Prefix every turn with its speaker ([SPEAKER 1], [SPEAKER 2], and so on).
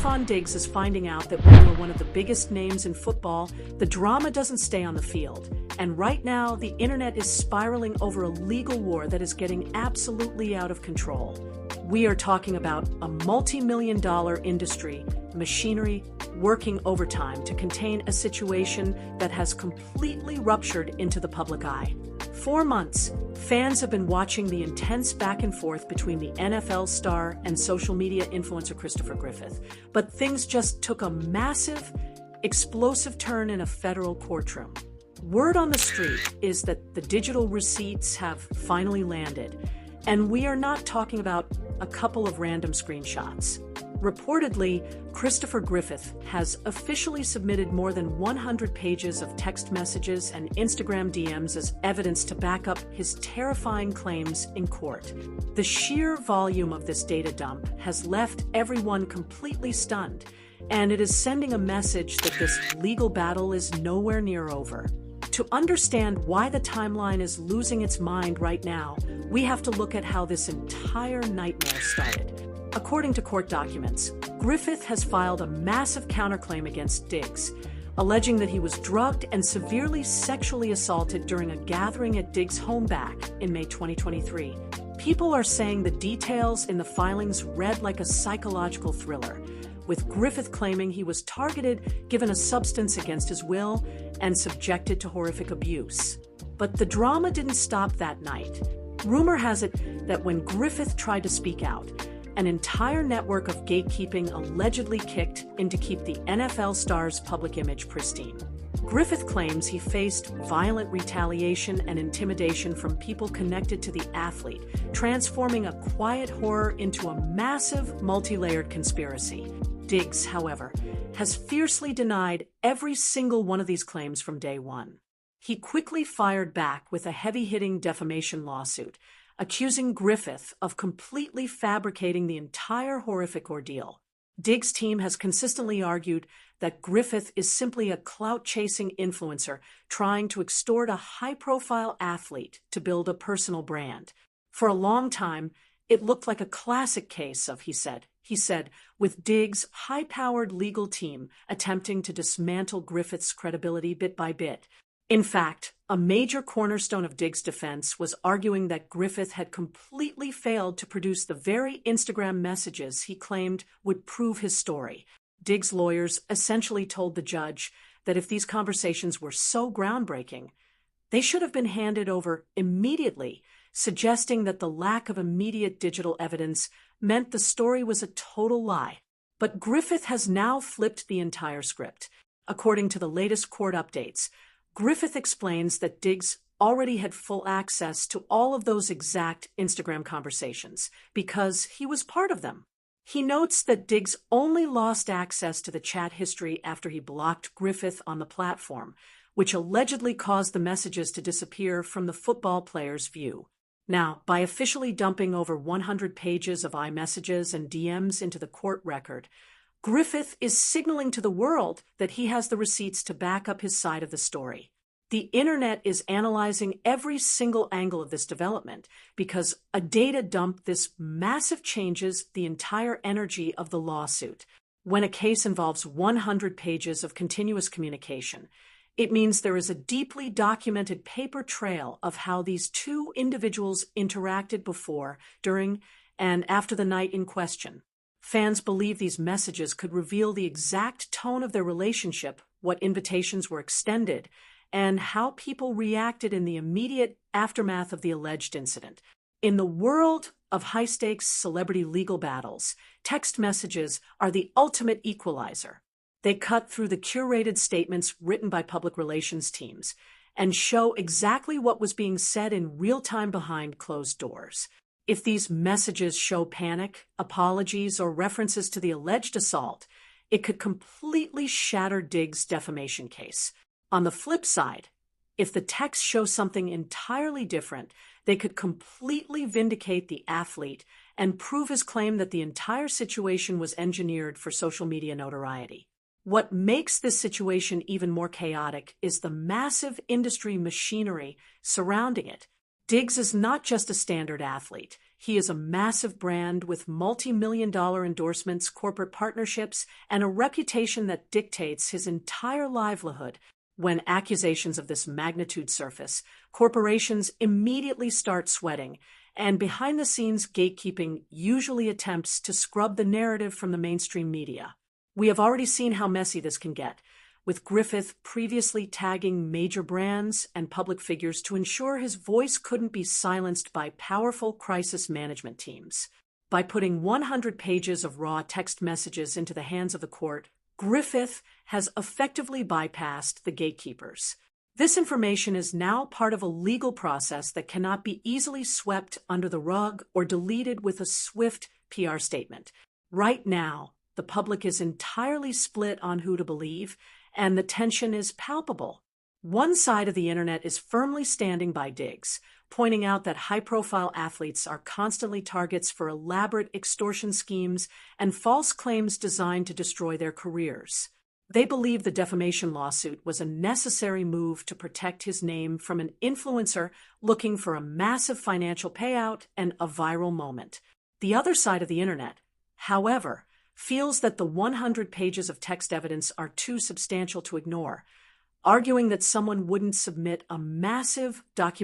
[SPEAKER 1] Stefon Diggs is finding out that when you're one of the biggest names in football, the drama doesn't stay on the field. And right now, the internet is spiraling over a legal war that is getting absolutely out of control. We are talking about a multi-million-dollar industry, machinery, working overtime to contain a situation that has completely ruptured into the public eye. For months, fans have been watching the intense back and forth between the NFL star and social media influencer Christopher Griffith. But things just took a massive, explosive turn in a federal courtroom. Word on the street is that the digital receipts have finally landed, and we are not talking about a couple of random screenshots. Reportedly, Christopher Griffith has officially submitted more than 100 pages of text messages and Instagram DMs as evidence to back up his terrifying claims in court. The sheer volume of this data dump has left everyone completely stunned, and it is sending a message that this legal battle is nowhere near over. To understand why the timeline is losing its mind right now, we have to look at how this entire nightmare started. According to court documents, Griffith has filed a massive counterclaim against Diggs, alleging that he was drugged and severely sexually assaulted during a gathering at Diggs' home back in May 2023. People are saying the details in the filings read like a psychological thriller, with Griffith claiming he was targeted, given a substance against his will, and subjected to horrific abuse. But the drama didn't stop that night. Rumor has it that when Griffith tried to speak out, an entire network of gatekeeping allegedly kicked in to keep the NFL star's public image pristine. Griffith claims he faced violent retaliation and intimidation from people connected to the athlete, transforming a quiet horror into a massive, multi-layered conspiracy. Diggs, however, has fiercely denied every single one of these claims from day one. He quickly fired back with a heavy-hitting defamation lawsuit, accusing Griffith of completely fabricating the entire horrific ordeal. Diggs' team has consistently argued that Griffith is simply a clout-chasing influencer trying to extort a high-profile athlete to build a personal brand. For a long time, it looked like a classic case of he said, with Diggs' high-powered legal team attempting to dismantle Griffith's credibility bit by bit. In fact, a major cornerstone of Diggs' defense was arguing that Griffith had completely failed to produce the very Instagram messages he claimed would prove his story. Diggs' lawyers essentially told the judge that if these conversations were so groundbreaking, they should have been handed over immediately, suggesting that the lack of immediate digital evidence meant the story was a total lie. But Griffith has now flipped the entire script. According to the latest court updates, Griffith explains that Diggs already had full access to all of those exact Instagram conversations because he was part of them. He notes that Diggs only lost access to the chat history after he blocked Griffith on the platform, which allegedly caused the messages to disappear from the football player's view. Now, by officially dumping over 100 pages of iMessages and DMs into the court record, Griffith is signaling to the world that he has the receipts to back up his side of the story. The internet is analyzing every single angle of this development because a data dump this massive changes the entire energy of the lawsuit. When a case involves 100 pages of continuous communication, it means there is a deeply documented paper trail of how these two individuals interacted before, during, and after the night in question. Fans believe these messages could reveal the exact tone of their relationship, what invitations were extended, and how people reacted in the immediate aftermath of the alleged incident. In the world of high-stakes celebrity legal battles, text messages are the ultimate equalizer. They cut through the curated statements written by public relations teams and show exactly what was being said in real time behind closed doors. If these messages show panic, apologies, or references to the alleged assault, it could completely shatter Diggs' defamation case. On the flip side, if the text shows something entirely different, they could completely vindicate the athlete and prove his claim that the entire situation was engineered for social media notoriety. What makes this situation even more chaotic is the massive industry machinery surrounding it. Diggs is not just a standard athlete. He is a massive brand with multi-million-dollar endorsements, corporate partnerships, and a reputation that dictates his entire livelihood. When accusations of this magnitude surface, corporations immediately start sweating, and behind-the-scenes gatekeeping usually attempts to scrub the narrative from the mainstream media. We have already seen how messy this can get, with Griffith previously tagging major brands and public figures to ensure his voice couldn't be silenced by powerful crisis management teams. By putting 100 pages of raw text messages into the hands of the court, Griffith has effectively bypassed the gatekeepers. This information is now part of a legal process that cannot be easily swept under the rug or deleted with a swift PR statement. Right now, the public is entirely split on who to believe, and the tension is palpable. One side of the internet is firmly standing by Diggs, pointing out that high-profile athletes are constantly targets for elaborate extortion schemes and false claims designed to destroy their careers. They believe the defamation lawsuit was a necessary move to protect his name from an influencer looking for a massive financial payout and a viral moment. The other side of the internet, however, feels that the 100 pages of text evidence are too substantial to ignore, arguing that someone wouldn't submit a massive document